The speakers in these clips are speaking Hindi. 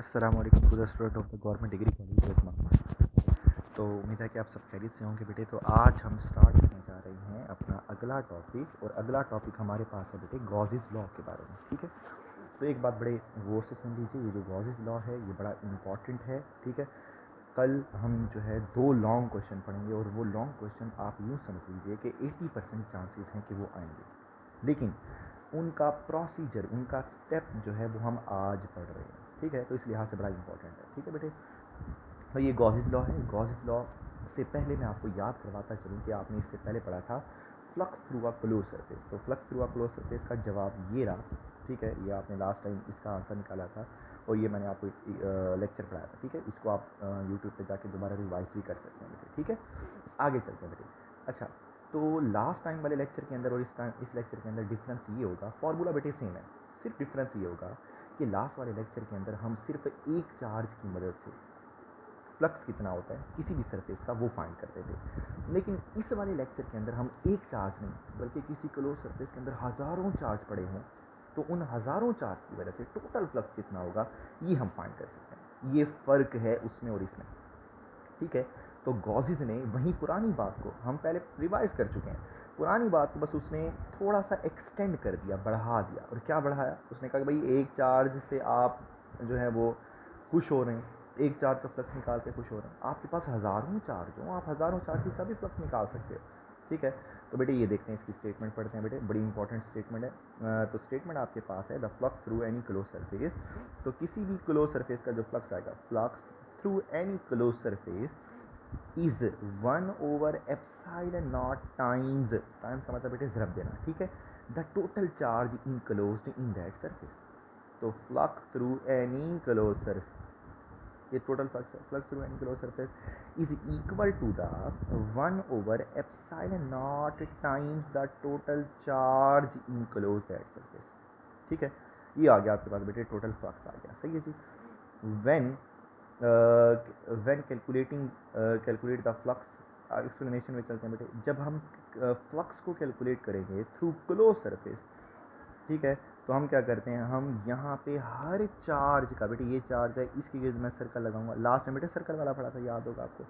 अस्सलाम वालेकुम to the student of the government degree college Jasma. तो उम्मीद है कि आप सब खैरियत से होंगे बेटे। तो आज हम स्टार्ट करने जा रहे हैं अपना अगला टॉपिक, और अगला टॉपिक हमारे पास है बेटे गॉसेस लॉ के बारे में। ठीक है, तो एक बात बड़े गौर से सुन लीजिए, ये जो गॉसेस लॉ है ये बड़ा इम्पॉर्टेंट है। ठीक है, कल हम जो है 2 लॉन्ग क्वेश्चन पढ़ेंगे, और वो लॉन्ग क्वेश्चन आप यूँ समझ लीजिए कि 80% चांसेस हैं कि वो आएंगे, लेकिन उनका प्रोसीजर, उनका स्टेप जो है वो हम आज पढ़ रहे हैं। ठीक है, तो इस लिहाज से बड़ा इंपॉर्टेंट है। ठीक है बेटे, तो ये गॉसेस लॉ है। गॉसेस लॉ से पहले मैं आपको याद करवाता चलूँ कि आपने इससे पहले पढ़ा था flux through a close surface. तो flux through a close surface का जवाब ये रहा। ठीक है, ये आपने लास्ट टाइम इसका आंसर निकाला था, और ये मैंने आपको लेक्चर पढ़ाया था। ठीक है, इसको आप यूट्यूब पे जाके दोबारा रिवाइज भी कर सकते हैं बेटे। ठीक है, आगे चलते हैं बेटे। अच्छा, तो लास्ट टाइम वाले लेक्चर के अंदर और इस लेक्चर के अंदर डिफरेंस ये होगा, फॉर्मूला बेटे सेम है, सिर्फ डिफरेंस ये होगा कि लास्ट वाले लेक्चर के अंदर हम सिर्फ एक चार्ज की मदद से फ्लक्स कितना होता है किसी भी सरफेस का वो फाइंड करते थे, लेकिन इस वाले लेक्चर के अंदर हम एक चार्ज नहीं बल्कि किसी क्लोज सरफेस के अंदर हज़ारों चार्ज पड़े हों, तो उन हज़ारों चार्ज की वजह से टोटल फ्लक्स कितना होगा ये हम फाइंड कर सकते हैं। ये फ़र्क है उसमें और इसमें। ठीक है, तो गॉसेस ने वहीं पुरानी बात को हम पहले रिवाइज कर चुके हैं, पुरानी बात को बस उसने थोड़ा सा एक्सटेंड कर दिया, बढ़ा दिया। और क्या बढ़ाया, उसने कहा कि भाई एक चार्ज से आप जो है वो खुश हो रहे हैं, एक चार्ज का फ्लक्स निकाल के खुश हो रहे हैं, आपके पास हज़ारों चार्ज हो, आप हज़ारों चार्जेस का भी फ्लक्स निकाल सकते हो। ठीक है, तो बेटे ये देखते हैं, इसकी स्टेटमेंट पढ़ते हैं बेटे, बड़ी इंपॉर्टेंट स्टेटमेंट है। तो स्टेटमेंट आपके पास है, the flux through any close surface. तो किसी भी क्लोज सरफेस का जो फ्लक्स आएगा, flux through any close surface is 1/epsilon times, times का मतलब बेटे ज़रब देना। ठीक है, the total charge enclosed in that surface. तो flux through any close surface, ये total flux through any close surface is equal to the 1/epsilon times the total charge enclose that surface. ठीक है, ये आ गया आपके पास बेटे, टोटल फ्लक्स आ गया। सही है जी। When calculate the flux, explanation में चलते हैं बेटे। जब हम फ्लक्स को कैलकुलेट करेंगे थ्रू क्लोज सरफेस, ठीक है, तो हम क्या करते हैं, हम यहाँ पे हर चार्ज का, बेटे ये चार्ज है, इसकी वजह से मैं सर्कल लगाऊंगा। लास्ट में बेटे सर्कल वाला पड़ा था, याद होगा आपको।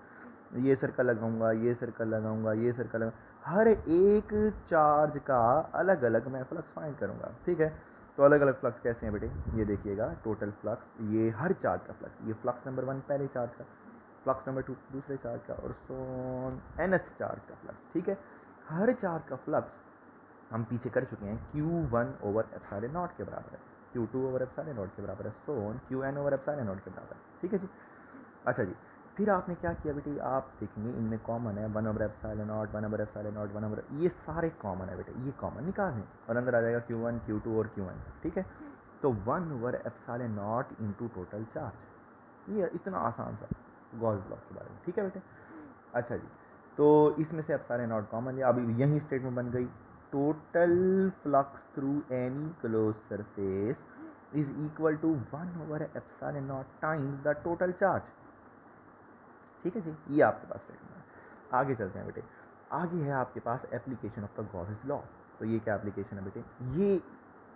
ये सर्कल लगाऊंगा, ये सर्कल लगाऊंगा, ये सर्कल लगाऊंगा, हर एक चार्ज का अलग अलग मैं फ्लक्स फाइंड करूँगा। ठीक है, तो अलग अलग फ्लक्स कैसे हैं बेटे, ये देखिएगा, टोटल फ्लक्स, ये हर चार्ज का फ्लक्स, ये फ्लक्स नंबर 1 पहले चार्ज का, फ्लक्स नंबर 2 दूसरे चार्ज का, और सो nth चार्ज का फ्लक्स। ठीक है, हर चार्ज का फ्लक्स हम पीछे कर चुके हैं, Q1/epsilon के बराबर है, Q2/epsilon के बराबर है, सो Qn/epsilon के बराबर है। ठीक है जी। अच्छा जी, फिर आपने क्या किया बेटे, आप देखेंगे इनमें कॉमन है 1/epsilon, 1/epsilon, 1, ये सारे कॉमन है बेटे, ये कॉमन निकालें और अंदर आ जाएगा Q1, Q2 और Qn। ठीक है, तो 1/epsilon इंटू टोटल चार्ज, ये इतना आसान सा गॉस लॉ के बारे में। ठीक है बेटे। अच्छा जी, तो इसमें से epsilon कॉमन लिया, अभी यही स्टेटमेंट बन गई, total flux through any close surface is equal to 1/epsilon times the total charge. ठीक है जी, ये आपके पास स्टेटमेंट है। आगे चलते हैं बेटे, आगे है आपके पास application of the Gauss's law. तो ये क्या एप्लीकेशन है बेटे, ये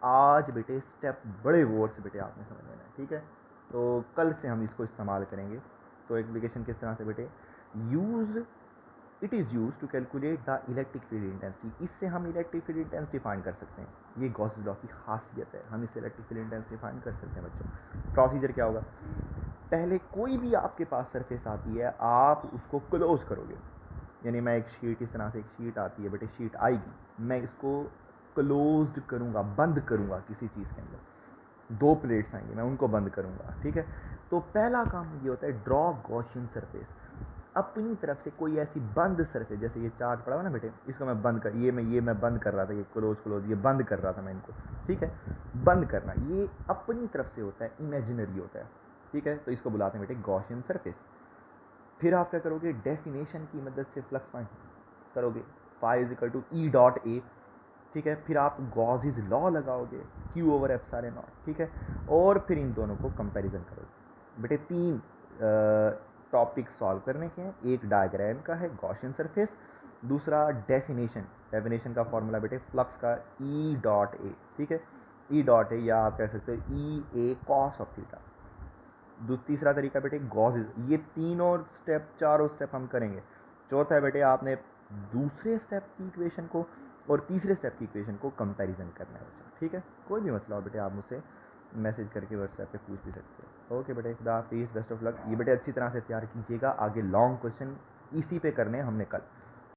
आज बेटे स्टेप बड़े गौर से बेटे आपने समझ लेना है। ठीक है, तो कल से हम इसको इस्तेमाल करेंगे। तो एप्लीकेशन किस तरह से बेटे, use, it is use to calculate the electric field intensity. इससे हम इलेक्ट्रिक फील्ड इंटेंसिटी फाइंड कर सकते हैं, ये गॉसेस लॉ की खासियत है, हम इससे इलेक्ट्रिक फील्ड इंटेंसिटी फाइंड कर सकते हैं बच्चों। प्रोसीजर क्या होगा, पहले कोई भी आपके पास सरफेस आती है, आप उसको क्लोज करोगे, यानी मैं एक शीट, इस तरह से एक शीट आती है बेटे, शीट आएगी, मैं इसको क्लोज्ड करूँगा, बंद करूँगा किसी चीज़ के अंदर, 2 प्लेट्स आएंगी, मैं उनको बंद करूँगा। ठीक है, तो पहला काम ये होता है, ड्रॉ गॉसियन सरफेस। अपनी तरफ से कोई ऐसी बंद सरफेस, जैसे ये चार्ज पड़ा हुआ ना बेटे, इसको मैं बंद कर, ये मैं बंद कर रहा था, ये क्लोज ये बंद कर रहा था मैं इनको। ठीक है, बंद करना ये अपनी तरफ से होता है, इमेजिनरी होता है। ठीक है, तो इसको बुलाते हैं बेटे गॉसियन सरफेस। फिर आप क्या करोगे, डेफिनेशन की मदद से फ्लक्स फाइंड करोगे, phi is equal to E.A। ठीक है, फिर आप गॉसेस लॉ लगाओगे, Q/epsilon। ठीक है, और फिर इन दोनों को कंपैरिजन करोगे। बेटे 3 टॉपिक सॉल्व करने के हैं, एक डायग्राम का है गॉसियन सरफेस, दूसरा डेफिनेशन का फॉर्मूला बेटे फ्लक्स का E.A। ठीक है, E.A, या आप कह सकते हो EA cos ऑफ थीटा। तीसरा तरीका बेटे गॉसेस, ये तीनों स्टेप चारों स्टेप हम करेंगे। चौथा है बेटे आपने दूसरे स्टेप की इक्वेशन को और तीसरे स्टेप की इक्वेशन को कंपैरिजन करना है बच्चा, ठीक है। कोई भी मसला हो बेटे आप मुझसे मैसेज करके व्हाट्सएप पे पूछ भी सकते हो। ओके बेटे, खुदा हाफिज़, बेस्ट ऑफ लक। ये बेटे अच्छी तरह से तैयार कीजिएगा, आगे लॉन्ग क्वेश्चन इसी पे करने हैं हमने कल।